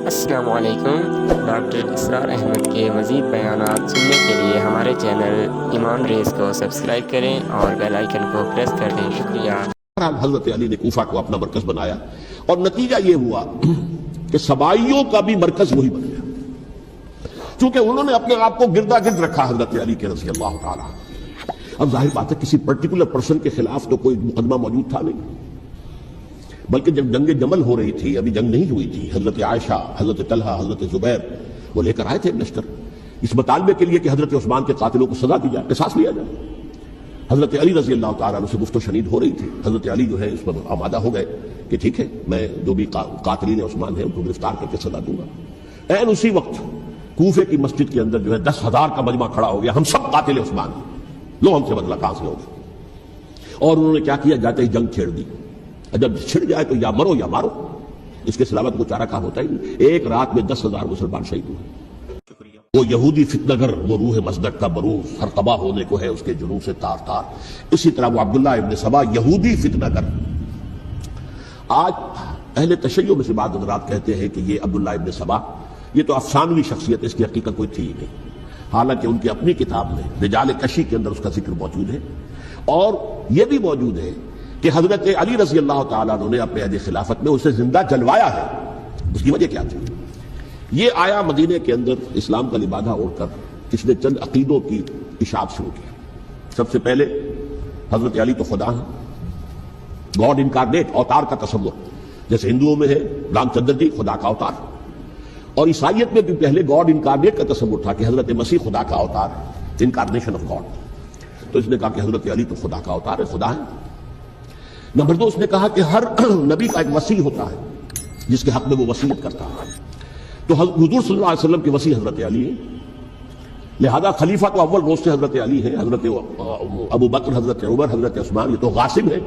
السلام علیکم۔ ڈاکٹر اسرار احمد کے مزید بیانات سننے کے لیے ہمارے چینل ایمان ریز کو سبسکرائب کریں اور بیل آئیکن کو پریس کر دیں۔ شکریہ۔ حضرت علی نے کوفہ کو اپنا مرکز بنایا اور نتیجہ یہ ہوا کہ سبائیوں کا بھی مرکز وہی بن گیا، چونکہ انہوں نے اپنے آپ کو گردا گرد رکھا حضرت علی کے رضی اللہ تعالیٰ۔ اب ظاہر بات ہے کسی پرٹیکولر پرسن کے خلاف تو کوئی مقدمہ موجود تھا نہیں، بلکہ جب جنگ جمل ہو رہی تھی، ابھی جنگ نہیں ہوئی تھی، حضرت عائشہ، حضرت طلحہ، حضرت زبیر وہ لے کر آئے تھے لشکر اس مطالبے کے لیے کہ حضرت عثمان کے قاتلوں کو سزا دی جائے، قصاص لیا جائے۔ حضرت علی رضی اللہ تعالیٰ عنہ سے گفت و شنید ہو رہی تھی۔ حضرت علی جو ہے اس پر آمادہ ہو گئے کہ ٹھیک ہے، میں جو بھی قاتلین عثمان ہیں ان کو گرفتار کر کے سزا دوں گا۔ این اسی وقت کوفے کی مسجد کے اندر جو ہے 10,000 کا مجمع کھڑا ہو گیا، ہم سب قاتل عثمان ہیں، لو ہم سے بدلہ کہاں سے ہوگا۔ اور انہوں نے کیا کیا، جاتے ہی جنگ چھیڑ دی۔ جب چھڑ جائے تو یا مرو یا مارو، اس کے سلامت کو چارہ کام ہوتا ہی نہیں۔ ایک رات میں 10,000 مسلمان شہید ہوئے۔ وہ یہودی فتنہ گر، وہ روح مصدق کا بروز، ہر تباہ ہونے کو ہے اس کے جنون سے تار تار۔ اسی طرح وہ عبداللہ ابن سبا یہودی فتنہ گر۔ آج اہل تشیع میں سے بعض حضرات کہتے ہیں کہ یہ عبداللہ ابن سبا یہ تو افسانوی شخصیت، اس کی حقیقت کوئی تھی ہی نہیں، حالانکہ ان کی اپنی کتاب میں رجال کشی کے اندر اس کا ذکر موجود ہے۔ اور یہ بھی موجود ہے کہ حضرت علی رضی اللہ تعالیٰ عنہ نے اپنے عہد خلافت میں اسے زندہ جلوایا ہے۔ اس کی وجہ کیا تھی؟ یہ آیا مدینے کے اندر اسلام کا لبادہ اوڑھ کر، اس نے چند عقیدوں کی اشاعت شروع کی۔ سب سے پہلے حضرت علی تو خدا ہیں، گاڈ انکارنیٹ، اوتار کا تصور، جیسے ہندوؤں میں ہے رام چندر جی خدا کا اوتار، اور عیسائیت میں بھی پہلے گاڈ انکارنیٹ کا تصور تھا کہ حضرت مسیح خدا کا اوتار ہے، انکارنیشن آف گاڈ۔ تو اس نے کہا کہ حضرت علی تو خدا کا اوتار ہے، خدا ہے۔ نمبر 2، اس نے کہا کہ ہر نبی کا ایک وصی ہوتا ہے جس کے حق میں وہ وصیت کرتا ہے، تو حضور صلی اللہ علیہ وسلم کے وصی حضرت علی ہے، لہذا خلیفہ تو اول روز سے حضرت علی ہے، حضرت ابو بکر، حضرت عمر، حضرت عثمان یہ تو غاصب ہے،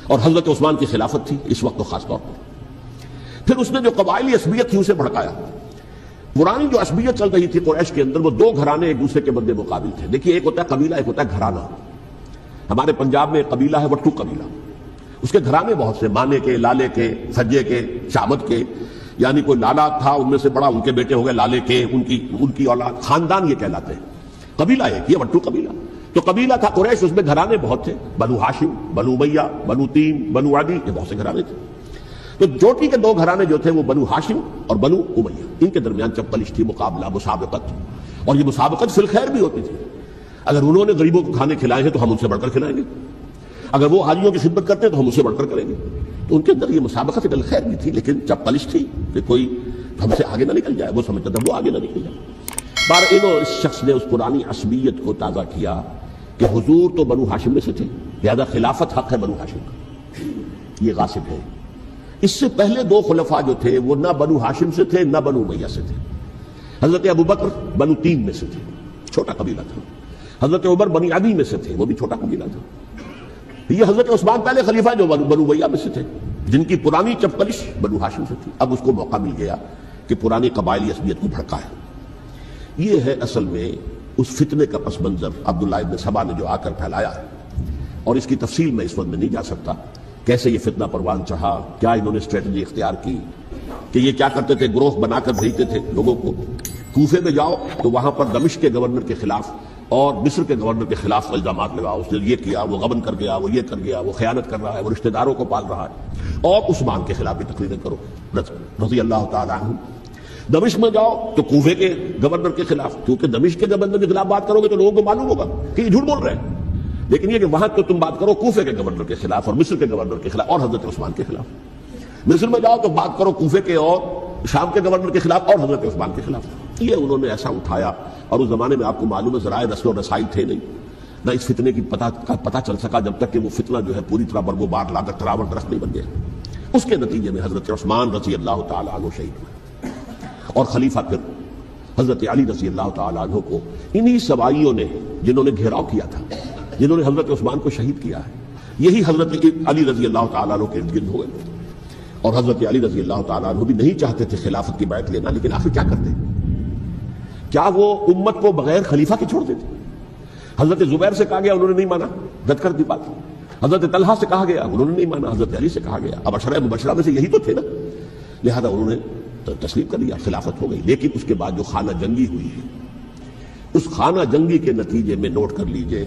اور حضرت عثمان کی خلافت تھی اس وقت تو خاص طور پر۔ پھر اس نے جو قبائلی عصبیت تھی اسے بھڑکایا۔ پرانی جو عصبیت چل رہی تھی قریش کے اندر، وہ دو گھرانے ایک دوسرے کے مد مقابل تھے۔ دیکھیے، ایک ہوتا ہے قبیلہ، ایک ہوتا ہے گھرانہ۔ ہمارے پنجاب میں ایک قبیلہ ہے وٹو قبیلہ، اس کے گھرانے بہت سے، مانے کے، لالے کے، سجے کے، شامت کے، یعنی کوئی لالا تھا ان میں سے بڑا، ان کے بیٹے ہو گئے لالے کے، ان کی اولاد، خاندان یہ کہلاتے ہیں۔ قبیلہ ایک، یہ وٹو قبیلہ۔ تو قبیلہ تھا قریش، اس میں گھرانے بہت تھے، بنو ہاشم، بنو امیہ، بنو تیم، بنو عدی، یہ بہت سے گھرانے تھے۔ تو چوٹی کے دو گھرانے جو تھے وہ بنو ہاشم اور بنو امیہ، ان کے درمیان چپلش تھی، مقابلہ، مسابقت، اور یہ مسابقت فی الخیر بھی ہوتی تھی۔ اگر انہوں نے غریبوں کو کھانے کھلائے ہیں تو ہم ان سے بڑھ کر کھلائیں گے، اگر وہ حاجیوں کی خدمت کرتے ہیں تو ہم ان سے بڑھ کر کریں گے۔ تو ان کے اندر یہ مسابقت فی الخیر بھی تھی، لیکن چپلش تھی کہ کوئی ہم سے آگے نہ نکل جائے، وہ سمجھتا تھا وہ آگے نہ نکل جائے۔ اس شخص نے اس پرانی عصبیت کو تازہ کیا کہ حضور تو بنو ہاشم میں سے تھے، لہذا خلافت حق ہے بنو ہاشم کا، یہ غاصب ہے۔ اس سے پہلے دو خلفاء جو تھے وہ نہ بنو ہاشم سے تھے نہ بنو امیہ سے تھے۔ حضرت ابو بکر بنو تیم میں سے تھے، چھوٹا قبیلہ تھا۔ حضرت عمر بنی عدی میں سے تھے، وہ بھی چھوٹا قبیلہ تھا۔ یہ حضرت عثمان پہلے خلیفہ جو بنو امیہ میں سے تھے، جن کی پرانی چپلش بنو ہاشم سے تھی۔ اب اس کو موقع مل گیا کہ پرانی قبائلی عصبیت کو بھڑکایا۔ یہ ہے اصل میں اس فتنے کا پس منظر عبداللہ ابن سبا نے جو آ کر پھیلایا ہے، اور اس کی تفصیل میں اس وقت میں نہیں جا سکتا، کیسے یہ فتنہ پروان چڑھا، کیا انہوں نے اسٹریٹجی اختیار کی، کہ یہ کیا کرتے تھے، گروہ بنا کر بھیجتے تھے لوگوں کو، کوفے میں جاؤ تو وہاں پر دمشق کے گورنر کے خلاف اور مصر کے گورنر کے خلاف الزامات لگاؤ، اس نے یہ کیا، وہ غبن کر گیا، وہ یہ کر گیا، وہ خیانت کر رہا ہے، وہ رشتہ داروں کو پال رہا ہے، اور عثمان کے خلاف بھی تقریریں کرو رضی اللہ تعالیٰ عنہ۔ دمشق میں جاؤ تو کوفے کے گورنر کے خلاف، کیونکہ دمشق کے گورنر کے خلاف بات کرو گے تو لوگوں کو معلوم ہوگا کہ یہ جھوٹ بول رہے ہیں، لیکن یہ کہ وہاں تو تم بات کرو کوفے کے گورنر کے خلاف اور مصر کے گورنر کے خلاف اور حضرت عثمان کے خلاف۔ مصر میں جاؤ تو بات کرو کوفے کے اور شام کے گورنر کے خلاف اور حضرت عثمان کے خلاف۔ یہ انہوں نے ایسا اٹھایا، اور اس زمانے میں آپ کو معلوم ہے ذرائع رسل و رسائی تھے نہیں، نہ اس فتنے کی پتہ چل سکا جب تک کہ وہ فتنہ جو ہے پوری طرح برگ و بار لا کر تراوٹ درخت نہیں بن گیا۔ اس کے نتیجے میں حضرت عثمان رضی اللہ تعالیٰ عنہ شہید ہوئے، اور خلیفہ پھر حضرت علی رضی اللہ تعالیٰ عنہ کو انہی سوائیوں نے، جنہوں نے گھیراؤ کیا تھا، جنہوں نے حضرت عثمان کو شہید کیا ہے، یہی حضرت علی رضی اللہ تعالیٰ عنہ کے ارد گرد ہوئے۔ اور حضرت علی رضی اللہ تعالیٰ عنہ بھی نہیں چاہتے تھے خلافت کی بیعت لینا، لیکن آخر کیا کرتے؟ کیا وہ امت کو بغیر خلیفہ کے چھوڑ دیتے؟ حضرت زبیر سے کہا گیا، انہوں نے نہیں مانا، رد کر دی بات۔ حضرت طلحہ سے کہا گیا، انہوں نے نہیں مانا، حضرت علی سے کہا گیا۔ اب عشرہ مبشرہ میں سے یہی تو تھے نا، لہذا انہوں نے تسلیم کر لیا، خلافت ہو گئی۔ لیکن اس کے بعد جو خانہ جنگی ہوئی ہے، اس خانہ جنگی کے نتیجے میں نوٹ کر لیجئے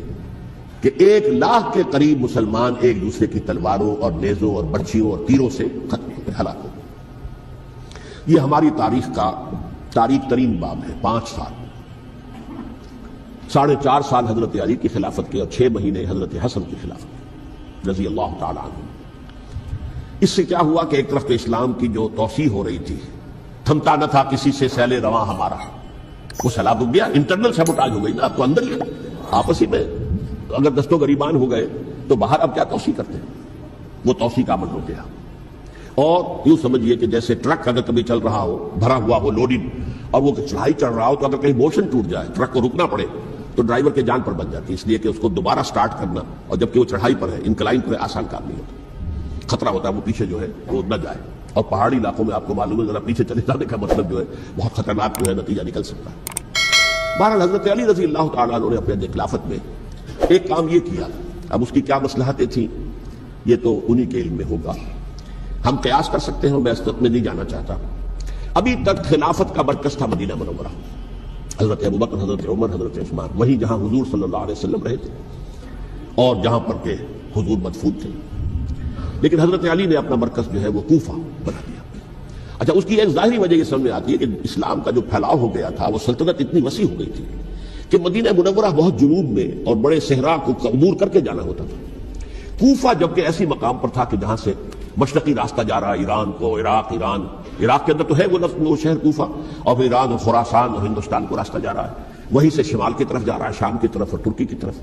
کہ 1,00,000 کے قریب مسلمان ایک دوسرے کی تلواروں اور نیزوں اور برچھیوں اور تیروں سے ختم ہو گئے، ہلاک ہو گئے۔ یہ ہماری تاریخ کا تاریخ ترین باب ہے۔ 5 سال، 4.5 سال حضرت علی کی خلافت کے اور 6 مہینے حضرت حسن کی خلافت کے رضی اللہ تعالیٰ عنہ۔ اس سے کیا ہوا کہ ایک طرف تو اسلام کی جو توسیع ہو رہی تھی، تھمتا نہ تھا کسی سے سیل رواں ہمارا، وہ سیلاب ہو گیا، انٹرنل سیبوٹاج ہو گئی نا، اب تو اندر ہی آپس ہی میں اگر دست و گریبان ہو گئے تو باہر اب کیا توسیع کرتے ہیں، وہ توسیع کا عمل ہو گیا۔ اور یوں سمجھیے کہ جیسے ٹرک اگر کبھی چل رہا ہو، بھرا ہوا ہو، لوڈنگ، اور وہ چڑھائی چڑھ رہا ہو، تو اگر کہیں موشن ٹوٹ جائے، ٹرک کو رکنا پڑے، تو ڈرائیور کے جان پر بن جاتی ہے، اس لیے کہ اس کو دوبارہ سٹارٹ کرنا، اور جبکہ وہ چڑھائی پر ہے، انکلائن پر ہے، آسان کام نہیں ہوتا، خطرہ ہوتا ہے وہ پیچھے جو ہے وہ نہ جائے۔ اور پہاڑی علاقوں میں آپ کو معلوم ہے ذرا پیچھے چلے جانے کا مطلب جو ہے بہت خطرناک جو ہے نتیجہ نکل سکتا ہے۔ بہرحال حضرت علی رضی اللہ تعالیٰ عنہ نے اپنے خلافت میں ایک کام یہ کیا، اب اس کی کیا مصلحتیں تھیں یہ تو انہی کے علم میں ہوگا، ہم قیاس کر سکتے ہیں، میں اس میں نہیں جانا چاہتا۔ ابھی تک خلافت کا مرکز تھا مدینہ منورہ، حضرت ابوبکر، حضرت عمر، حضرت عثمان، وہیں جہاں حضور صلی اللہ علیہ وسلم رہے تھے اور جہاں پر کہ حضور مدفون تھے۔ لیکن حضرت علی نے اپنا مرکز جو ہے وہ کوفہ بنا دیا۔ اچھا، اس کی ایک ظاہری وجہ یہ سمجھ میں آتی ہے کہ اسلام کا جو پھیلاؤ ہو گیا تھا، وہ سلطنت اتنی وسیع ہو گئی تھی کہ مدینہ منورہ بہت جنوب میں اور بڑے صحرا کو عبور کر کے جانا ہوتا تھا۔ کوفہ جبکہ ایسی مقام پر تھا کہ جہاں سے مشرقی راستہ جا رہا ہے ایران کو، عراق کے اندر تو ہے وہ شہر کوفہ، اور ایران اور خراسان اور ہندوستان کو راستہ جا رہا ہے، وہیں سے شمال کی طرف جا رہا ہے، شام کی طرف اور ترکی کی طرف،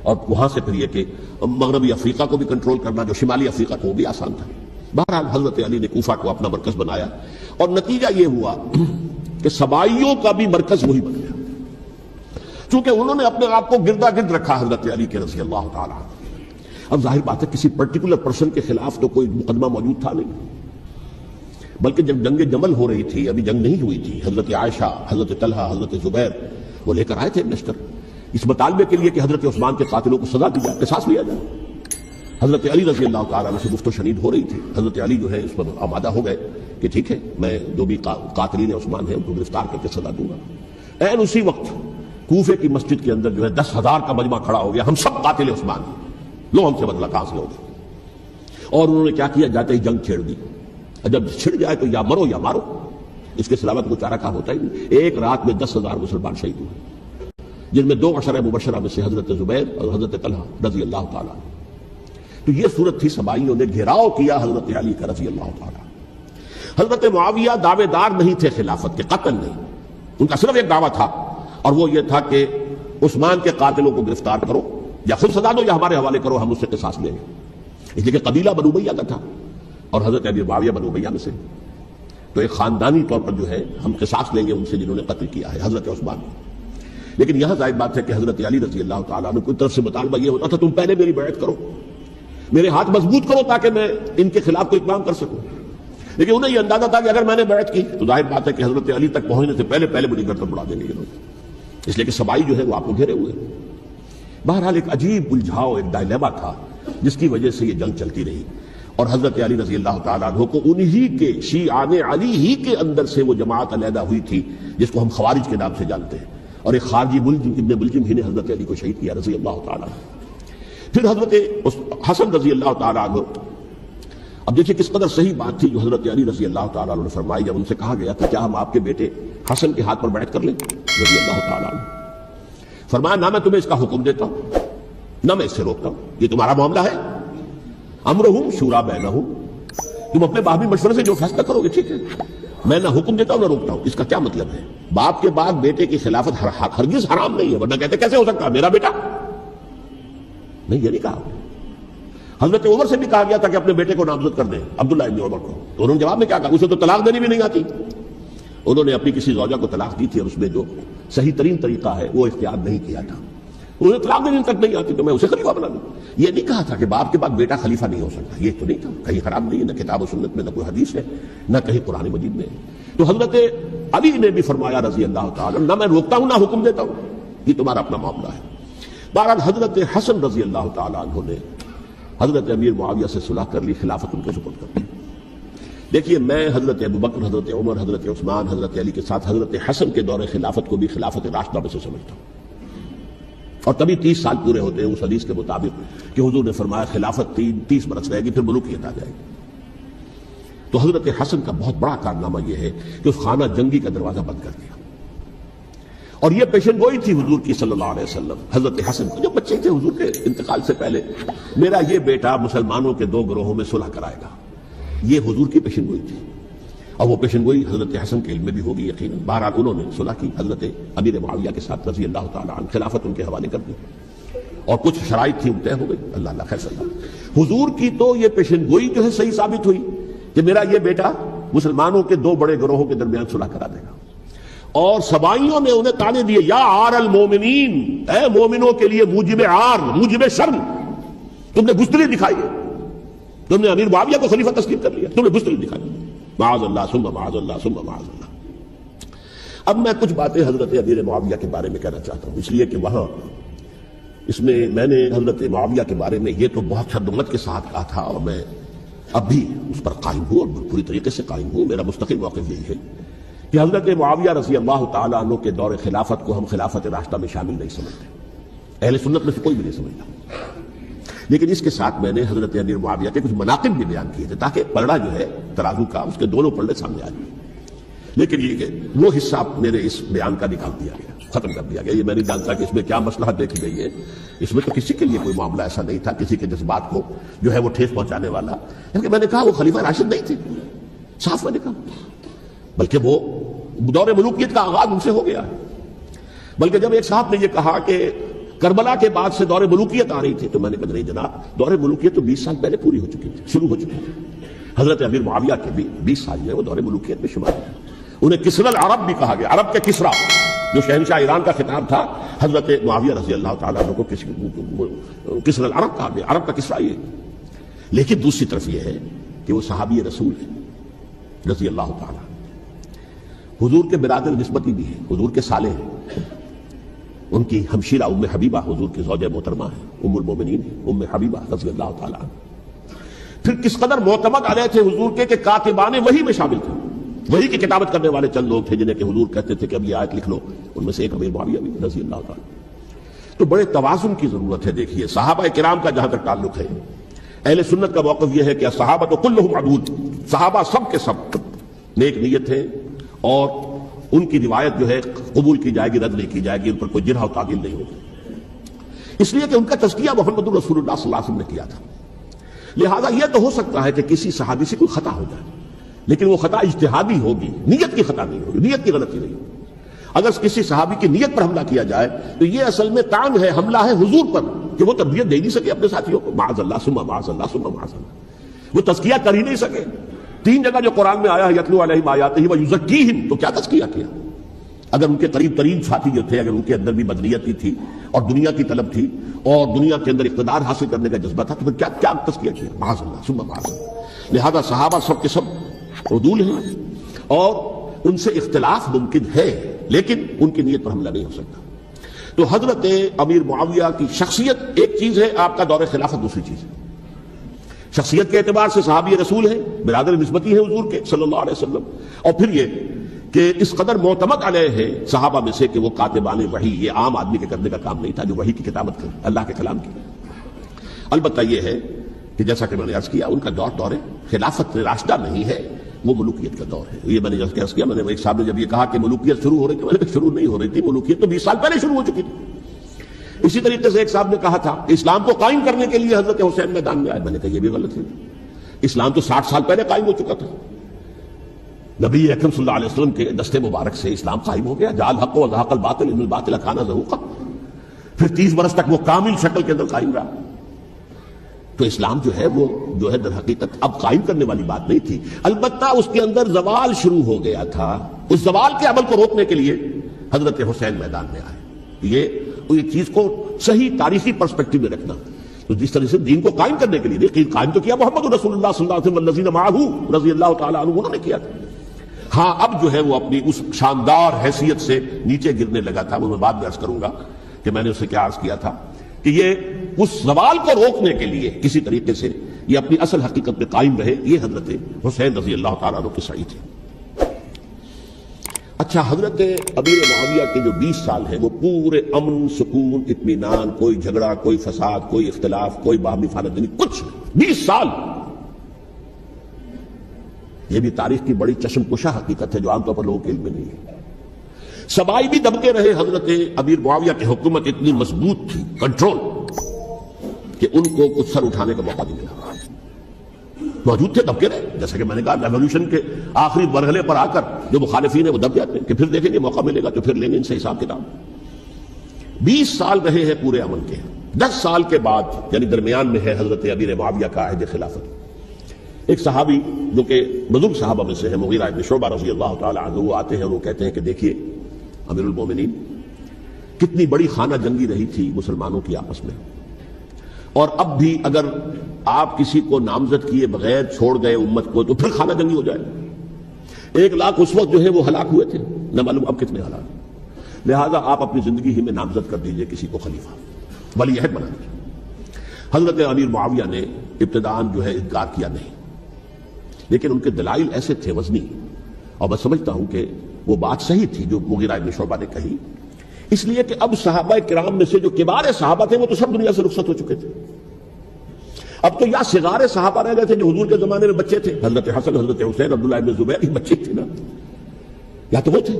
اور وہاں سے پھر یہ کہ مغربی افریقہ کو بھی کنٹرول کرنا، جو شمالی افریقہ کو، وہ بھی آسان تھا۔ بہرحال حضرت علی نے کوفہ کو اپنا مرکز بنایا، اور نتیجہ یہ ہوا کہ سبائیوں کا بھی مرکز وہی بن گیا، چونکہ انہوں نے اپنے آپ کو گردا گرد رکھا حضرت علی کے رضی اللہ تعالیٰ۔ اب ظاہر بات ہے کسی پرٹیکولر پرسن کے خلاف تو کوئی مقدمہ موجود تھا نہیں، بلکہ جب جنگ جمل ہو رہی تھی، ابھی جنگ نہیں ہوئی تھی، حضرت عائشہ، حضرت طلحہ، حضرت زبیر وہ لے کر آئے تھے لشکر اس مطالبے کے لیے کہ حضرت عثمان کے قاتلوں کو سزا دی جائے، قصاص لیا جائے۔ حضرت علی رضی اللہ تعالیٰ عنہ سے گفت و شنید ہو رہی تھی، حضرت علی جو ہے اس پر آمادہ ہو گئے کہ ٹھیک ہے، میں جو بھی قاتلین عثمان ہیں ان کو گرفتار کر کے سزا دوں گا۔ این اسی وقت کوفے کی مسجد کے اندر جو ہے 10,000 کا مجمع کھڑا ہو گیا، ہم سب قاتل عثمان ہیں، لو ہم سے بدلہ کہاں سے لوگے۔ اور انہوں نے کیا کیا، جاتے ہی جنگ چھیڑ دی، جب چھڑ جائے تو یا مرو یا مارو، اس کے سلامت کو چارہ کام ہوتا ہی نہیں۔ ایک رات میں 10,000 مسلمان شہید ہوئے، جن میں 2 عشرہ مبشرہ میں سے حضرت زبیر اور حضرت طلحہ رضی اللہ تعالیٰ۔ تو یہ صورت تھی، سبائیوں نے گھیراؤ کیا حضرت علی کا رضی اللہ تعالیٰ۔ حضرت معاویہ دعوے دار نہیں تھے خلافت کے، قطعاً نہیں، ان کا صرف ایک دعویٰ تھا، اور وہ یہ تھا کہ عثمان کے قاتلوں کو گرفتار کرو، یا خود سزا دو یا ہمارے حوالے کرو، ہم اس سے قصاص لیں گے۔ اس لیے کہ قبیلہ بنو امیہ کا تھا، اور حضرت ابی معاویہ بنو امیہ میں سے، تو ایک خاندانی طور پر جو ہے ہم قصاص لیں گے ان سے جنہوں نے قتل کیا ہے حضرت عثمان کو۔ لیکن یہاں ظاہر بات ہے کہ حضرت علی رضی اللہ تعالیٰ عنہ کی طرف سے مطالبہ یہ ہوتا تھا، تم پہلے میری بیعت کرو، میرے ہاتھ مضبوط کرو تاکہ میں ان کے خلاف کوئی اقدام کر سکوں۔ لیکن انہیں یہ اندازہ تھا کہ اگر میں نے بیعت کی تو ظاہر بات ہے کہ حضرت علی تک پہنچنے سے پہلے مجھے گردن اڑا دیں گے یہ لوگ، اس لیے کہ سبائی جو ہے وہ آپ کو گھیرے ہوئے۔ بہرحال ایک عجیب الجھاؤ، ایک ڈائلیما تھا جس کی وجہ سے یہ جنگ چلتی رہی، اور حضرت علی رضی اللہ تعالیٰ عنہ کو انہی کے شیعان علی ہی کے اندر سے وہ جماعت علیحدہ ہوئی تھی جس کو ہم خوارج کے نام سے جانتے ہیں، اور ایک خارجی ملزم ابن ملجم ہی نے حضرت علی کو شہید کیا رضی اللہ تعالیٰ عنہ۔ پھر حضرت حسن رضی اللہ تعالیٰ عنہ، اب دیکھیے کس قدر صحیح بات تھی جو حضرت علی رضی اللہ تعالیٰ عنہ نے فرمائی جب ان سے کہا گیا کہ کیا ہم آپ کے بیٹے حسن کے ہاتھ پر بیعت کر لیں رضی اللہ تعالیٰ عنہ۔ فرمایا نہ میں تمہیں اس کا حکم دیتا ہوں نہ میں اس سے روکتا ہوں، یہ تمہارا معاملہ ہے، امرہم شورا بینہم، تم اپنے باہمی مشورے سے جو فیصلہ کرو گے ٹھیک ہے، میں نہ حکم دیتا ہوں نہ روکتا ہوں۔ اس کا کیا مطلب ہے؟ باپ کے بعد بیٹے کی خلافت ہرگز حرام نہیں ہے، ورنہ کہتے کیسے ہو سکتا ہے میرا بیٹا؟ نہیں، یہ نہیں کہا۔ حضرت عمر سے بھی کہا گیا تھا کہ اپنے بیٹے کو نامزد کر دیں، عبداللہ ابن عمر کو، تو انہوں نے جواب میں کیا کہا؟ اسے تو طلاق دینی بھی نہیں آتی۔ انہوں نے اپنی کسی زوجہ کو طلاق دی تھی اور اس میں جو صحیح ترین طریقہ ہے وہ اختیار نہیں کیا تھا، انہیں طلاق دینے تک نہیں آتی تو میں اسے خلیفہ بنا دوں۔ یہ نہیں کہا تھا کہ باپ کے بعد بیٹا خلیفہ نہیں ہو سکتا، یہ تو نہیں تھا، کہیں خراب نہیں ہے، نہ کتاب و سنت میں نہ کوئی حدیث ہے نہ کہیں قرآن مجید میں۔ تو حضرت علی نے بھی فرمایا رضی اللہ تعالیٰ، نہ میں روکتا ہوں نہ حکم دیتا ہوں، یہ تمہارا اپنا معاملہ ہے۔ بہرحال حضرت حسن رضی اللہ تعالیٰ عنہ نے حضرت امیر معاویہ سے صلح کر لی، خلافت ان کو سپرد کر دی۔ دیکھیے میں حضرت ابوبکر، حضرت عمر، حضرت عثمان، حضرت علی کے ساتھ حضرت حسن کے دور خلافت کو بھی خلافت راشدہ میں سے سمجھتا ہوں، اور تبھی 30 سال پورے ہوتے ہیں اس حدیث کے مطابق کہ حضور نے فرمایا خلافت 30 برس رہے گی پھر ملوکیت آ جائے گی۔ تو حضرت حسن کا بہت بڑا کارنامہ یہ ہے کہ اس خانہ جنگی کا دروازہ بند کر دیا، اور یہ پیشن گوئی تھی حضور کی صلی اللہ علیہ وسلم حضرت حسن کو، جو بچے تھے حضور کے انتقال سے پہلے، میرا یہ بیٹا مسلمانوں کے 2 گروہوں میں صلح کرائے گا، یہ حضور کی پیشن گوئی تھی، اور وہ پیشن گوئی حضرت حسن کے علم میں بھی ہوگی یقیناً۔ بہرحال انہوں نے صلح کی حضرت امیر معاویہ کے ساتھ رضی اللہ تعالیٰ عنہ، خلافت ان کے حوالے کر دی، اور کچھ شرائط تھی طے ہو گئی، اللہ خیر صلی اللہ۔ حضور کی تو یہ پیشن گوئی جو ہے صحیح ثابت ہوئی کہ میرا یہ بیٹا مسلمانوں کے 2 بڑے گروہوں کے درمیان صلح کرا دے گا، اور سبائیوں نے انہیں تانے دیے، یا عار المومنین، اے مومنوں کے لیے موجب عار، موجب شرم، تم نے بزدلی دکھائی ہے، تم نے امیر معاویہ کو خلیفہ تسلیم کر لیا، تم نے بزدلی دکھائی، معاذ اللہ ثم معاذ اللہ ثم معاذ اللہ۔ اب میں کچھ باتیں حضرت امیر معاویہ کے بارے میں کہنا چاہتا ہوں، اس لیے کہ وہاں اس میں میں نے حضرت معاویہ کے بارے میں یہ تو بہت شدت کے ساتھ کہا تھا، اور میں اب بھی اس پر قائم ہوں اور پوری طریقے سے قائم ہوں۔ میرا مستقل موقف یہی ہے کہ حضرت معاویہ رضی اللہ تعالیٰ عنہ کے دور خلافت کو ہم خلافت راشدہ میں شامل نہیں سمجھتے، اہل سنت میں سے کوئی بھی نہیں سمجھتا، لیکن اس کے ساتھ میں نے حضرت امیر معاویہ کے کچھ مناقب بھی بیان کیے تھے تاکہ پلڑا جو ہے ترازو کا اس کے دونوں پلڑے سامنے آ جائیں، لیکن یہ کہ وہ حصہ میرے اس بیان کا نکال دیا گیا، ختم کر دیا گیا۔ یہ میں نہیں جانتا کہ اس میں کیا مصلحت دیکھی گئی ہے، اس میں تو کسی کے لیے کوئی معاملہ ایسا نہیں تھا کسی کے جذبات کو جو ہے وہ ٹھیس پہنچانے والا، کیونکہ میں نے کہا وہ خلیفہ راشد نہیں تھے، صاف میں نے کہا، بلکہ وہ دور ملوکیت کا آغاز ان سے ہو گیا ہے۔ بلکہ جب ایک صاحب نے یہ کہا کہ کربلا کے بعد سے دور ملوکیت آ رہی تھی، تو میں نے کہا نہیں جناب، دور ملوکیت تو 20 سال پہلے پوری ہو چکی تھی، شروع ہو چکی تھی۔ حضرت امیر معاویہ کے بھی 20 سال جو ہے وہ دور ملوکیت میں شمار تھے۔ انہیں کسرى العرب بھی کہا گیا، عرب کے کسریٰ، جو شہنشاہ ایران کا خطاب تھا، حضرت معاویہ رضی اللہ تعالیٰ عنہ کو کسرى العرب کہا گیا، عرب کا کسریٰ یہ۔ لیکن دوسری طرف یہ ہے کہ وہ صحابی رسول ہیں رضی اللہ تعالیٰ، حضور کے برادر نسبتی بھی ہیں، حضور کے سالے ہیں، ان کی ہمشیرہ ام حبیبہ حضور کی زوجہ محترمہ ہیں، ام المومنین ہیں، ام حبیبہ رضی اللہ تعالیٰ عنہ۔ پھر کس قدر معتمد علیہ تھے حضور کے کہ کاتبان وحی میں شامل تھے، وحی کی کتابت کرنے والے چند لوگ تھے جنہیں کہ حضور کہتے تھے کہ اب یہ آیت لکھ لو، ان میں سے ایک امیر معاویہ بھی رضی اللہ تعالیٰ۔ تو بڑے توازن کی ضرورت ہے۔ دیکھیے صحابہ کرام کا جہاں تک تعلق ہے، اہل سنت کا موقف یہ ہے کہ صحابہ کلہم عدول، صحابہ سب کے سب نیک نیت ہیں، اور ان کی روایت جو ہے قبول کی جائے گی، رد نہیں کی جائے گی، ان پر کوئی جرح و تعدیل نہیں ہوگی، اس لیے کہ ان کا تزکیہ محمد رسول اللہ صلی اللہ علیہ وسلم نے کیا تھا۔ لہذا یہ تو ہو سکتا ہے کہ کسی صحابی سے کوئی خطا ہو جائے، لیکن وہ خطا اجتہادی ہوگی، نیت کی خطا نہیں ہوگی، نیت کی غلطی نہیں ہوگی۔ اگر کسی صحابی کی نیت پر حملہ کیا جائے تو یہ اصل میں طعن ہے، حملہ ہے حضور پر کہ وہ تربیت دے نہیں سکے اپنے ساتھیوں کو، معاذ اللہ ثم معاذ اللہ ثم معاذ اللہ، وہ تزکیہ کر ہی نہیں سکے۔ 3 جگہ جو قرآن میں آیا ہے یتلو علیہم آیاتہ ویزکیہم، تو کیا تزکیہ کیا؟ اگر ان کے قریب ترین ساتھی جو تھے، اگر ان کے اندر بھی بدنیتی تھی اور دنیا کی طلب تھی اور دنیا کے اندر اقتدار حاصل کرنے کا جذبہ تھا، تو پھر کیا تزکیہ کیا؟ معاذ اللہ ثم معاذ اللہ۔ لہذا صحابہ سب کے سب عدول ہیں، اور ان سے اختلاف ممکن ہے، لیکن ان کی نیت پر حملہ نہیں ہو سکتا۔ تو حضرت امیر معاویہ کی شخصیت ایک چیز ہے، آپ کا دور خلافت دوسری چیز ہے۔ شخصیت کے اعتبار سے صحابی رسول ہیں، برادر نسبتی ہیں حضور کے صلی اللہ علیہ وسلم، اور پھر یہ کہ اس قدر معتمد علیہ ہے صحابہ میں سے کہ وہ کاتبان وحی، یہ عام آدمی کے کرنے کا کام نہیں تھا جو وحی کی کتابت کرے، اللہ کے کلام کی۔ البتہ یہ ہے کہ جیسا کہ میں نے عرض کیا، ان کا دور خلافت راشدہ نہیں ہے، وہ ملوکیت کا دور ہے۔ یہ میں نے جیسا کہ عرض کیا، میں نے ایک صاحب نے جب یہ کہا کہ ملوکیت شروع ہو رہی تھی، میں نے کہا شروع نہیں ہو رہی تھی، ملوکیت تو 20 سال پہلے شروع ہو چکی تھی۔ اسی طریقے سے ایک صاحب نے کہا تھا کہ اسلام کو قائم کرنے کے لیے حضرت حسین میدان میں آئے، میں نے کہا یہ بھی غلط ہے، اسلام تو 60 سال پہلے قائم ہو چکا تھا، نبی اکرم صلی اللہ علیہ وسلم کے دستے مبارک سے اسلام قائم ہو گیا، جعل الحق وزهق الباطل ان الباطل کان زهوقا، پھر 30 برس تک وہ کامل شکل کے اندر قائم رہا۔ تو اسلام جو ہے وہ جو ہے در حقیقت اب قائم کرنے والی بات نہیں تھی، البتہ اس کے اندر زوال شروع ہو گیا تھا، اس زوال کے عمل کو روکنے کے لیے حضرت حسین میدان میں آئے۔ یہ چیز کو صحیح تاریخی پرسپیکٹو میں رکھنا، تو جس طرح سے دین کو قائم کرنے کے لیے قائم تو کیا محمد رسول اللہ صلی اللہ علیہ وسلم والذین معہ رضی اللہ تعالیٰ عنہ، انہوں نے کیا تھا۔ ہاں اب جو ہے وہ اپنی اس شاندار حیثیت سے نیچے گرنے لگا تھا، وہ میں بعد میں عرض کروں گا کہ میں نے اسے کیا عرض کیا تھا کہ یہ اس زوال کو روکنے کے لیے کسی طریقے سے یہ اپنی اصل حقیقت پہ قائم رہے، یہ حضرت حسین رضی اللہ تعالیٰ عنہ کی سعی تھی۔ اچھا، حضرت امیر معاویہ کے جو 20 سال ہیں وہ پورے امن، سکون، اطمینان، کوئی جھگڑا، کوئی فساد، کوئی اختلاف، کوئی باہمی خانہ، کچھ نہیں، 20 سال۔ یہ بھی تاریخ کی بڑی چشم کشا حقیقت ہے جو عام طور پر لوگوں کے علم میں نہیں ہے۔ سبائی بھی دبکے رہے، حضرت امیر معاویہ کی حکومت اتنی مضبوط تھی، کنٹرول، کہ ان کو کچھ سر اٹھانے کا موقع نہیں ملا۔ موجود تھے، دبکے رہے، جیسا کہ میں نے کہا ریولوشن کے آخری مرحلے پر آ کر جو مخالفین ہیں وہ دب جاتے ہیں کہ پھر دیکھیں گے، موقع ملے گا تو پھر لیں گے ان سے حساب کتاب۔ 20 سال رہے ہیں پورے امن کے۔ 10 سال کے بعد یعنی درمیان میں ہے حضرت امیر معاویہ کا عہد خلافت۔ ایک صحابی جو کہ بزرگ صحابہ میں سے ہے، مغیرہ ابن شعبہ رضی اللہ تعالی عنہ، وہ آتے ہیں اور وہ کہتے ہیں کہ دیکھیے امیر المومنین، کتنی بڑی خانہ جنگی رہی تھی مسلمانوں کی آپس میں، اور اب بھی اگر آپ کسی کو نامزد کیے بغیر چھوڑ گئے امت کو تو پھر خانہ جنگی ہو جائے۔ 1 لاکھ اس وقت جو ہے وہ ہلاک ہوئے تھے، نہ معلوم اب کتنے ہلاک۔ لہذا آپ اپنی زندگی ہی میں نامزد کر دیجئے کسی کو خلیفہ، ولی عہد بنا دیجئے۔ حضرت امیر معاویہ نے ابتداءً جو ہے انکار کیا نہیں، لیکن ان کے دلائل ایسے تھے وزنی، اور میں سمجھتا ہوں کہ وہ بات صحیح تھی جو مغیرہ ابن شعبہ نے کہی، اس لیے کہ اب صحابہ کرام میں سے جو کبار صحابہ تھے وہ تو سب دنیا سے رخصت ہو چکے تھے۔ اب تو یا صغار صحابہ رہ گئے تھے جو حضور کے زمانے میں بچے تھے، حضرت حسن، حضرت حسین، عبداللہ ابن زبیر، یہ بچے تھے نا، یا تو وہ تھے،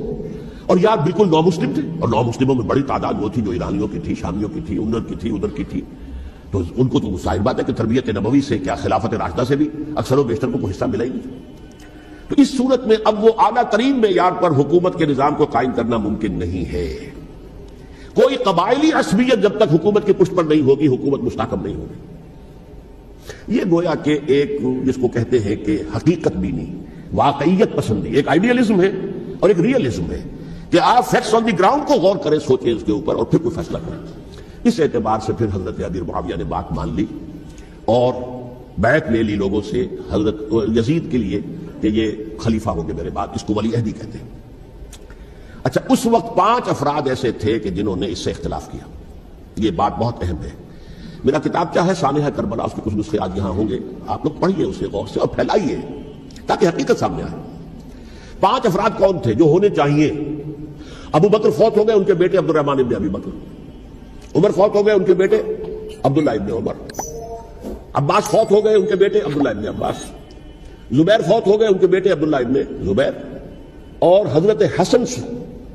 اور یا بالکل نو مسلم تھے، اور نو مسلموں میں بڑی تعداد وہ تھی جو ایرانیوں کی تھی، شامیوں کی تھی، ادھر کی تھی، تو ان کو تو ظاہر بات ہے کہ تربیت نبوی سے کیا خلافت راشدہ سے بھی اکثر و بیشتر کو کوئی حصہ ملا ہی نہیں۔ تو اس صورت میں اب وہ اعلیٰ ترین معیار پر حکومت کے نظام کو قائم کرنا ممکن نہیں ہے۔ کوئی قبائلی عصبیت جب تک حکومت کی پشت پر نہیں ہوگی، حکومت مستحکم نہیں ہوگی۔ یہ گویا کہ ایک جس کو کہتے ہیں کہ حقیقت بینی، واقعیت پسندی، ایک آئیڈیالزم ہے اور ایک ریئلزم ہے کہ آپ فیکٹس آن دی گراؤنڈ کو غور کریں، سوچیں اس کے اوپر اور پھر کوئی فیصلہ کریں۔ اس اعتبار سے پھر حضرت امیر معاویہ نے بات مان لی اور بیعت لے لی لوگوں سے حضرت یزید کے لیے کہ یہ خلیفہ ہو گئے میرے بعد، اس کو ولی عہدی کہتے ہیں۔ اچھا، اس وقت 5 افراد ایسے تھے کہ جنہوں نے اس سے اختلاف کیا، یہ بات بہت اہم ہے۔ میرا کتاب کیا ہے، سانحہ کربلا، اس کے کچھ نسخے آج یہاں ہوں گے، آپ لوگ پڑھیے اسے غور سے اور پھیلائیے تاکہ حقیقت سامنے آئے۔ 5 افراد کون تھے جو ہونے چاہیے؟ ابو بکر فوت ہو گئے، ان کے بیٹے عبد الرحمن ابن ابی بکر۔ عمر فوت ہو گئے، ان کے بیٹے عبداللہ ابن عمر۔ عباس فوت ہو گئے، ان کے بیٹے عبداللہ ابن عباس۔ زبیر فوت ہو گئے، ان کے بیٹے عبداللہ ابن زبیر۔ اور حضرت حسن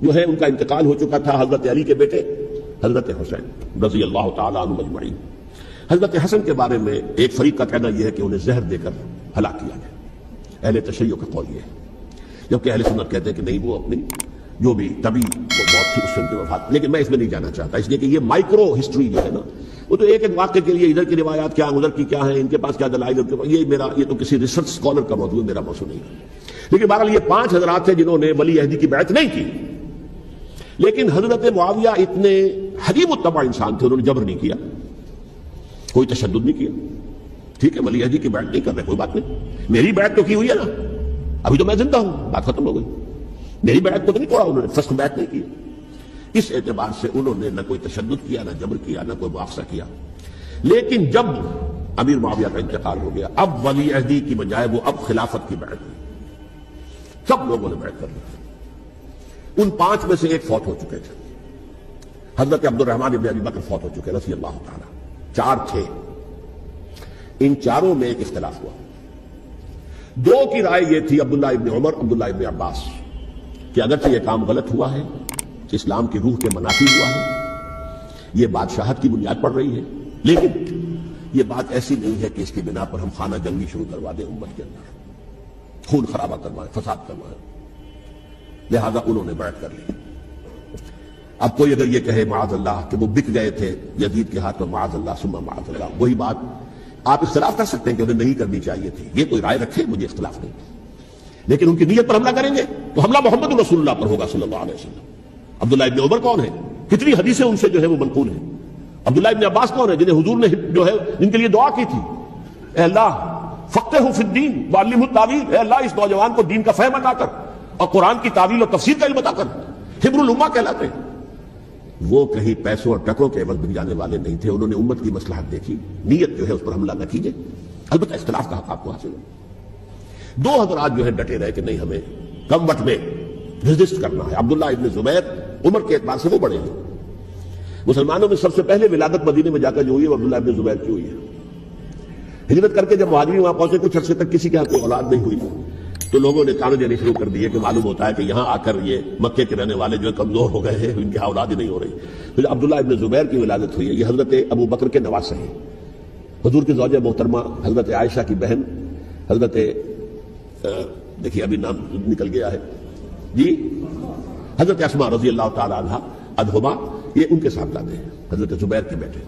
جو ہے ان کا انتقال ہو چکا تھا، حضرت علی کے بیٹے حضرت حسین رضی اللہ تعالیٰ عنہ مجمعین۔ حضرت حسن کے بارے میں ایک فریق کا کہنا یہ ہے کہ انہیں زہر دے کر ہلاک کیا گیا، اہل تشیع کا قول یہ ہے، جبکہ اہل سنت کہتے ہیں کہ نہیں، وہ اپنی جو بھی طبی وہ موت تھی اس سے ان کی وفات۔ لیکن میں اس میں نہیں جانا چاہتا، اس لیے کہ یہ مائکرو ہسٹری جو ہے نا، وہ تو ایک ایک واقعے کے لیے ادھر کی روایات کیا، ادھر کی کیا ہے، ان کے پاس کیا دلائل، یہ تو کسی ریسرچ اسکالر کا موضوع ہے، میرا موضوع نہیں ہے۔ لیکن بہرحال یہ 5 حضرات تھے جنہوں نے ولی عہدی کی بیعت نہیں کی، لیکن حضرت معاویہ اتنے حلیم الطبع انسان تھے، انہوں نے جبر نہیں کیا، کوئی تشدد نہیں کیا۔ ٹھیک ہے، ولی عہدی کی بیعت نہیں کر رہے، کوئی بات نہیں، میری بیعت تو کی ہوئی ہے نا، ابھی تو میں زندہ ہوں، بات ختم ہو گئی، میری بیعت کو تو نہیں توڑا انہوں نے، فسخ بیعت نہیں کی۔ اس اعتبار سے انہوں نے نہ کوئی تشدد کیا، نہ جبر کیا، نہ کوئی مواخذہ کیا۔ لیکن جب امیر معاویہ کا انتقال ہو گیا، اب ولی عہدی کی بجائے وہ اب خلافت کی بیعت ہوئی، سب لوگوں نے بیعت کر لی۔ ان 5 میں سے ایک فوت ہو چکے تھے، حضرت عبد الرحمن ابن ابی بکر فوت ہو چکے رضی اللہ تعالی۔ 4 تھے، ان 4 میں ایک اختلاف ہوا۔ 2 کی رائے یہ تھی، عبداللہ ابن عمر، عبداللہ ابن عباس، کہ اگرچہ یہ کام غلط ہوا ہے، اسلام کی روح کے منافی ہوا ہے، یہ بادشاہت کی بنیاد پڑ رہی ہے، لیکن یہ بات ایسی نہیں ہے کہ اس کی بنا پر ہم خانہ جنگی شروع کروا دیں، امت کے اندر خون خرابہ کروائیں، فساد کروائیں۔ لہذا انہوں نے بیعت کر لی۔ اب کوئی اگر یہ کہے معاذ اللہ کہ وہ بک گئے تھے یزید کے ہاتھ میں، معاذ اللہ ثم معاذ اللہ، وہی بات آپ اختلاف کر سکتے ہیں کہ انہیں نہیں کرنی چاہیے تھی، یہ کوئی رائے رکھے، مجھے اختلاف نہیں، لیکن ان کی نیت پر حملہ کریں گے تو حملہ محمد رسول اللہ پر ہوگا صلی اللہ علیہ وسلم۔ عبداللہ ابن عمر کون ہے؟ کتنی حدیثیں ان سے جو ہے وہ منقول ہیں۔ عبداللہ ابن عباس کون ہے؟ جنہیں حضور نے جو ہے جن کے لیے دعا کی تھی، اے اللہ فقہہ فی الدین وعلمہ التاویل، اے اللہ اس نوجوان کو دین کا فہم عطا کر اور قرآن کی تعویل اور تفسیر کا علم عطا کر، حبر الامہ کہلاتے ہیں۔ وہ کہیں پیسوں اور ٹکوں کے عوض بن جانے والے نہیں تھے، انہوں نے امت کی مصلحت دیکھی، نیت جو ہے اس پر حملہ نہ کیجیے، البتہ اختلاف کا حق آپ کو حاصل ہے۔ دو حضرات جو ہے ڈٹے رہے کہ نہیں ہمیں کم وقت میں ریزسٹ کرنا ہے۔ عبداللہ ابن زبیر عمر کے اعتبار سے وہ بڑے ہیں، مسلمانوں میں سب سے پہلے ولادت مدینے میں جا کر جو ہوئی ہے وہ عبداللہ ابن زبیر کی ہوئی ہے۔ ہجرت کر کے جب مہاجرین وہاں پہنچے کچھ عرصے تک کسی کے ہاں کوئی اولاد نہیں ہوئی تو لوگوں نے تانے دینے شروع کر دیے کہ معلوم ہوتا ہے کہ یہاں آ کر یہ مکے کے رہنے والے جو ہے کمزور ہو گئے ہیں، ان کی اولاد ہی نہیں ہو رہی۔ پھر عبداللہ ابن زبیر کی ولادت ہوئی ہے، یہ حضرت ابو بکر کے نواسے ہیں، حضور کی زوجہ محترمہ حضرت عائشہ کی بہن حضرت دیکھیے ابھی نام نکل گیا ہے جی، حضرت اسماء رضی اللہ تعالی عنہا عنہما، یہ ان کے صاحبزادے ہیں، حضرت زبیر کے بیٹے۔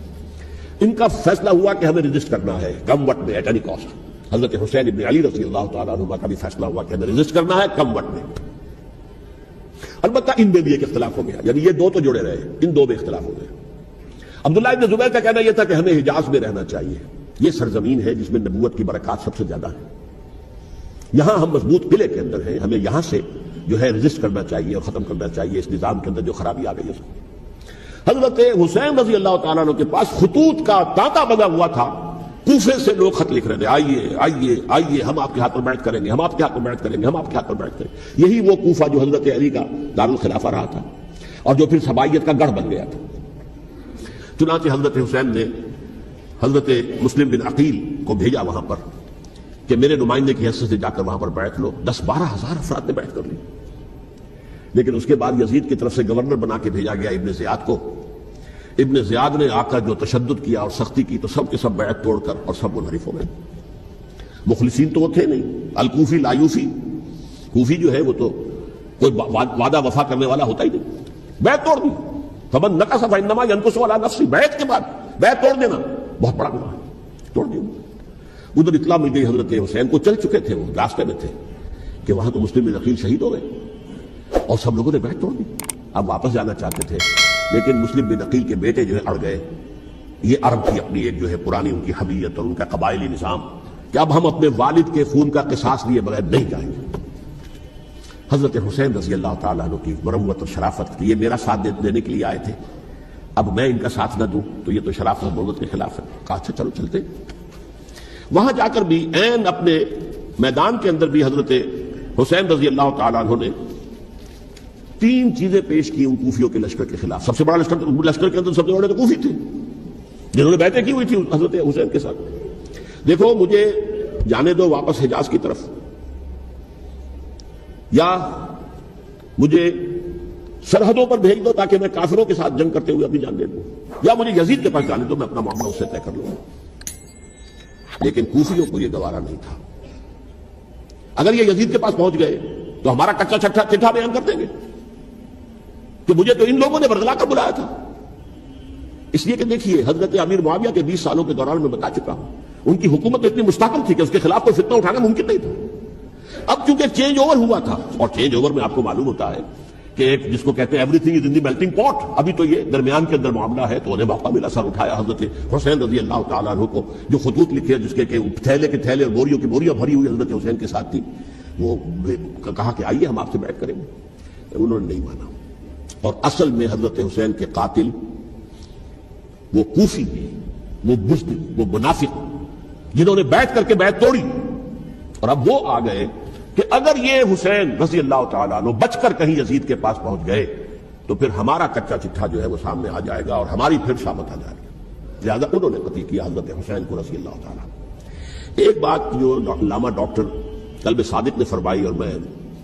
ان کا فیصلہ ہوا کہ ہمیں رجسٹ کرنا ہے کم وقت میں ایٹ اینی کاسٹ۔ حضرت حسین ابن علی رضی اللہ تعالیٰ عنہ کا بھی فیصلہ ہوا کہ ہمیں رجسٹ کرنا ہے کم وقت میں۔ البتہ ان میں بھی ایک اختلاف ہو گیا، یعنی یہ دو تو جڑے رہے، ان دو میں اختلاف ہو گیا۔ عبداللہ ابن زبیر کا کہنا یہ تھا کہ ہمیں حجاز میں رہنا چاہیے، یہ سرزمین ہے جس میں نبوت کی برکات سب سے زیادہ ہے، یہاں ہم مضبوط قلعے کے اندر ہیں، ہمیں یہاں سے جو ہے رجسٹ کرنا چاہیے اور ختم کرنا چاہیے اس نظام کے اندر جو خرابی آ گئی ہے۔ حضرت حسین رضی اللہ تعالیٰ عنہ کے پاس خطوط کا تانتا بنا ہوا تھا، کوفے سے لوگ خط لکھ رہے تھے، آئیے آئیے آئیے ہم آپ کے ہاتھ پر بیعت کریں گے، ہم آپ کے ہاتھ پر بیعت کریں گے، ہم آپ کے ہاتھ پر بیعت کریں گے۔ یہی وہ کوفہ جو حضرت علی کا دارالخلافہ رہا تھا اور جو پھر سبائیت کا گڑھ بن گیا تھا۔ چنانچہ حضرت حسین نے حضرت مسلم بن عقیل کو بھیجا وہاں پر کہ میرے نمائندے کی حیثیت سے جا کر وہاں پر بیعت لو۔ 10-12 ہزار افراد نے بیعت کر لی، لیکن اس کے بعد یزید کی طرف سے گورنر بنا کے بھیجا گیا ابن زیاد کو۔ ابن زیاد نے آ کر جو تشدد کیا اور سختی کی تو سب کے سب بیعت توڑ کر اور سب منحرف ہو گئے۔ مخلصین تو وہ تھے نہیں، الکوفی لایوفی، کوفی جو ہے وہ تو کوئی وعدہ وفا کرنے والا ہوتا ہی نہیں، بیعت توڑ دی۔ فمن نقص فانما ينقص على نفسه، بیعت کے بعد بیعت توڑ دینا بہت بڑا گناہ ہے، توڑ دیا۔ ادھر اطلاع مل گئی حضرت حسین کو، چل چکے تھے وہ راستے میں تھے کہ وہاں تو مسلم بن عقیل شہید ہو گئے اور سب لوگوں نے بیعت توڑ دی۔ اب واپس جانا چاہتے تھے لیکن مسلم بن عقیل کے بیٹے جو ہے اڑ گئے۔ یہ عرب کی اپنی ایک جو ہے پرانی ان کی حمیت اور ان کا قبائلی نظام کہ اب ہم اپنے والد کے خون کا قصاص لیے بغیر نہیں جائیں گے۔ حضرت حسین رضی اللہ تعالیٰ عنہ کی مروت اور شرافت کی، یہ میرا ساتھ دینے کے لیے آئے تھے، اب میں ان کا ساتھ نہ دوں تو یہ تو شرافت اور مروت کے خلاف ہے۔ کہا اچھا چلو چلتے۔ وہاں جا کر بھی عین اپنے میدان کے اندر بھی حضرت حسین رضی اللہ تعالیٰ عنہ نے 3 چیزیں پیش کی ان کوفیوں کے لشکر کے خلاف۔ سب سے بڑا لشکر کے اندر سب سے بڑے تو کوفی تھے جنہوں نے بیعتیں کی ہوئی تھی حضرت حسین کے ساتھ۔ دیکھو مجھے جانے دو واپس حجاز کی طرف، یا مجھے سرحدوں پر بھیج دو تاکہ میں کافروں کے ساتھ جنگ کرتے ہوئے اپنی جان دے دوں، یا مجھے یزید کے پاس جانے دو، میں اپنا معاملہ اس سے طے کر لوں۔ لیکن کوفیوں کو یہ گوارا نہیں تھا۔ اگر یہ یزید کے پاس پہنچ گئے تو ہمارا کچا چٹھا بیان کر دیں گے کہ مجھے تو ان لوگوں نے برگلا کر بلایا تھا۔ اس لیے کہ دیکھیے حضرت امیر معاویہ کے 20 سالوں کے دوران میں بتا چکا ہوں، ان کی حکومت اتنی مستحکم تھی کہ اس کے خلاف کوئی فتنہ اٹھانا ممکن نہیں تھا۔ اب چونکہ چینج اوور ہوا تھا، اور چینج اوور میں آپ کو معلوم ہوتا ہے کہ ایک جس کو کہتے ہیں every thing is in the melting پاٹ، ابھی تو یہ درمیان کے اندر معاملہ ہے، تو انہیں موقع ملا، سر اٹھایا حضرت حسین رضی اللہ تعالیٰ عنہ کو، جو خطوط لکھے جس کے تھیلے کے تھیلے اور بوریوں کی بوریاں بھری ہوئی حضرت حسین کے ساتھ تھی، وہ کہا کہ آئیے ہم آپ سے بیعت کریں گے۔ انہوں نے نہیں مانا، اور اصل میں حضرت حسین کے قاتل وہ کوفی وہ بزدل وہ منافق جنہوں نے بیعت کر کے بیعت توڑی، اور اب وہ آ گئے کہ اگر یہ حسین رضی اللہ تعالیٰ عنہ بچ کر کہیں یزید کے پاس پہنچ گئے تو پھر ہمارا کچا چٹھا جو ہے وہ سامنے آ جائے گا اور ہماری پھر شامت آ جائے گی۔ لہذا انہوں نے قتل کیا حضرت حسین کو رضی اللہ تعالیٰ۔ ایک بات جو علامہ ڈاکٹر قلب صادق نے فرمائی، اور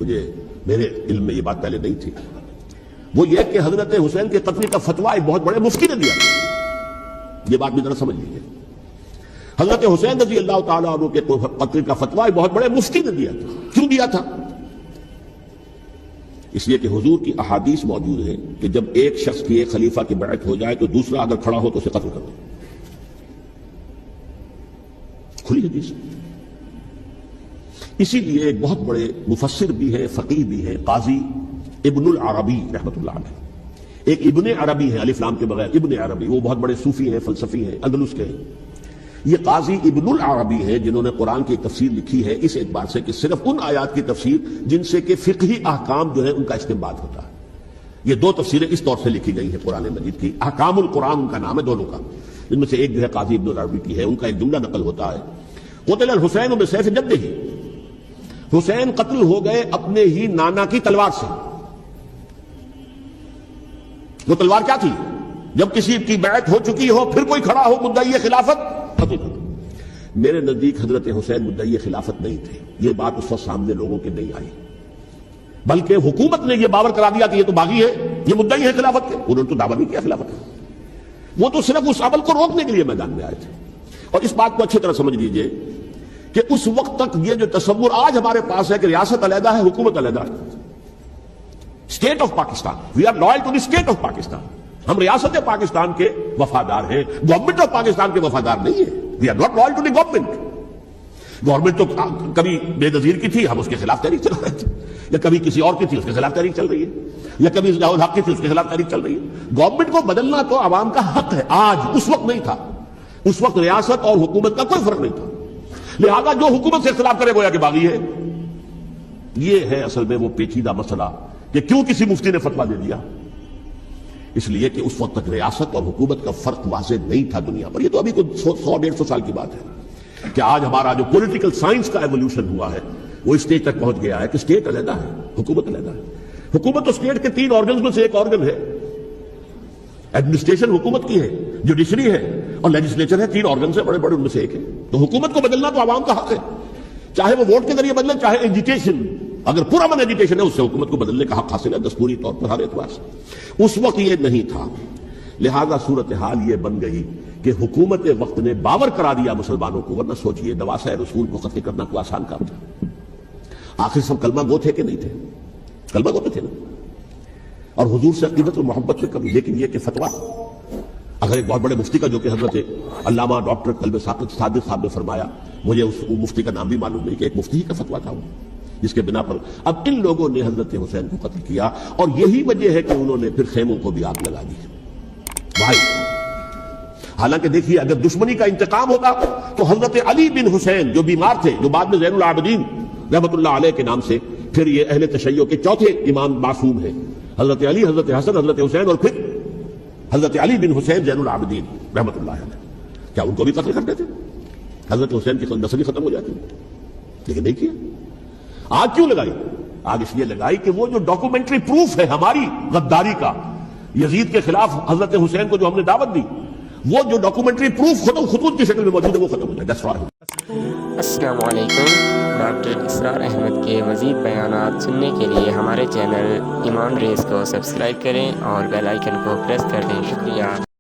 مجھے میرے علم میں یہ بات پہلے نہیں تھی، وہ یہ کہ حضرت حسین کے قتل کا فتویٰ ایک بہت بڑے مفتی نے دیا۔ یہ بات بھی ذرا سمجھ لیجیے، حضرت حسین رضی اللہ تعالیٰ عنہ کے قتل کا فتویٰ ایک بہت بڑے مفتی نے دیا تھا۔ کیوں دیا تھا؟ اس لیے کہ حضور کی احادیث موجود ہیں کہ جب ایک شخص کی ایک خلیفہ کی بیعت ہو جائے تو دوسرا اگر کھڑا ہو تو اسے قتل کر دو، کھلی حدیث۔ اسی لیے ایک بہت بڑے مفسر بھی ہے، فقیہ بھی ہے، قاضی ابن العربی رحمۃ اللہ علیہ۔ ایک ابن عربی ہے الف لام کے بغیر، ابن عربی، وہ بہت بڑے صوفی ہیں، فلسفی ہیں، اندلس کے ہیں۔ یہ قاضی ابن العربی ہے جنہوں نے قرآن کی تفسیر لکھی ہے اس اعتبار سے کہ صرف ان آیات کی تفسیر جن سے کہ فقہی احکام جو ہے ان کا استنباط ہوتا ہے۔ یہ 2 تفسیریں اس طور سے لکھی گئی ہیں قرآن مجید کی، احکام القرآن ان کا نام ہے دونوں کا، جن میں سے ایک جو ہے قاضی ابن العربی کی ہے، ان کا ایک جملہ نقل ہوتا ہے، قتل الحسین بسیف جدہ، حسین قتل ہو گئے اپنے ہی نانا کی تلوار سے۔ وہ تلوار کیا تھی؟ جب کسی کی بیعت ہو چکی ہو پھر کوئی کھڑا ہو مدعی خلافت، میرے نزدیک حضرت حسین مدعی خلافت نہیں تھے۔ یہ بات اس وقت سامنے لوگوں کے نہیں آئی، بلکہ حکومت نے یہ باور کرا دیا کہ یہ تو باغی ہے، یہ مدعی ہے خلافت کے۔ انہوں نے تو دعویٰ نہیں کیا خلافت کا، وہ تو صرف اس عمل کو روکنے کے لیے میدان میں آئے تھے۔ اور اس بات کو اچھی طرح سمجھ لیجئے کہ اس وقت تک یہ جو تصور آج ہمارے پاس ہے کہ ریاست علیحدہ ہے، حکومت علیحدہ ہے، state of Pakistan, we are loyal to the state of Pakistan, ہم ریاست پاکستان کے وفادار ہیں، گورنمنٹ آف پاکستان کے وفادار نہیں ہے۔ We are not loyal to the government. Government تو کبھی بے نظیر کی تھی، ہم اس کے خلاف تحریک چلا رہے تھے، یا کبھی کسی اور کی تھی اس کے خلاف تحریک چل رہی ہے، یا کبھی ضیاء الحق کی تھی اس کے خلاف تحریک چل رہی ہے۔ گورنمنٹ کو بدلنا تو عوام کا حق ہے، آج، اس وقت نہیں تھا۔ اس وقت ریاست اور حکومت کا کوئی فرق نہیں تھا، لہذا جو حکومت سے اختلاف کرے گویا کہ باغی ہے۔ یہ ہے اصل میں وہ پیچیدہ مسئلہ کہ کیوں کسی مفتی نے فتویٰ دے دیا، اس لیے کہ اس وقت تک ریاست اور حکومت کا فرق واضح نہیں تھا دنیا پر۔ یہ تو ابھی کوئی 100-150 سال کی بات ہے کہ آج ہمارا جو پولیٹیکل سائنس کا ایولیوشن ہوا ہے وہ اس اسٹیج تک پہنچ گیا ہے کہ اسٹیٹ علیحدہ ہے، حکومت علیحدہ ہے۔ حکومت تو اسٹیٹ کے 3 آرگنز میں سے ایک آرگن ہے، ایڈمنسٹریشن حکومت کی ہے، جوڈیشری ہے اور لیجسلیچر ہے، 3 آرگن سے بڑے بڑے ان میں سے ایک ہے۔ تو حکومت کو بدلنا تو عوام کا حق ہے، چاہے وہ ووٹ کے ذریعے بدلے، چاہے ایجیٹیشن، اگر پورا من ایجیٹیشن ہے اس سے حکومت کو بدلنے کا حق حاصل ہے دستوری طور پر ہر اعتبار سے۔ اس وقت یہ نہیں تھا، لہذا صورتحال یہ بن گئی کہ حکومت وقت نے باور کرا دیا مسلمانوں کو، ورنہ سوچئے نواسۂ رسول کو قتل کرنا کوئی آسان کام تھا۔ آخر سب کلمہ گو تھے کہ نہیں تھے؟ کلمہ گو تو تھے نا، اور حضور سے عقیدت و محبت سے کبھی، لیکن یہ کہ فتویٰ، اگر ایک بہت بڑے مفتی کا جو کہ حضرت علامہ ڈاکٹر قلب صادق صاحب نے فرمایا، مجھے اس مفتی کا نام بھی معلوم نہیں، کہ ایک مفتی ہی کا فتویٰ تھا وہ، جس کے بنا پر اب ان لوگوں نے حضرت حسین کو قتل کیا، اور یہی وجہ ہے کہ انہوں نے پھر خیموں کو بھی آگ لگا دی۔ بھائی حالانکہ دیکھیے اگر دشمنی کا انتقام ہوتا تو حضرت علی بن حسین جو بیمار تھے، جو بعد میں زین العابدین رحمت اللہ علیہ کے نام سے پھر یہ اہل تشیع کے چوتھے امام معصوم ہیں، حضرت علی، حضرت حسن، حضرت حسین، اور پھر حضرت علی بن حسین زین العابدین رحمت اللہ علیہ، کیا ان کو بھی قتل کرتے تھے؟ حضرت حسین کی نسل ہی ختم ہو جاتی، لیکن نہیں کیا۔ آگ کیوں لگائی؟ آگ اس لیے لگائی کہ وہ جو ڈاکومنٹری پروف ہے ہماری غداری کا یزید کے خلاف حضرت حسین کو جو ہم نے دعوت دی، وہ جو ڈاکومنٹری پروف خطوط کی شکل میں موجود ہے وہ ختم ہو جائے۔ That's why۔ السلام علیکم۔ ڈاکٹر اسرار احمد کے مزید بیانات سننے کے لیے ہمارے چینل ایمان ریز کو سبسکرائب کریں اور بیل آئیکن کو پریس کر دیں۔ شکریہ۔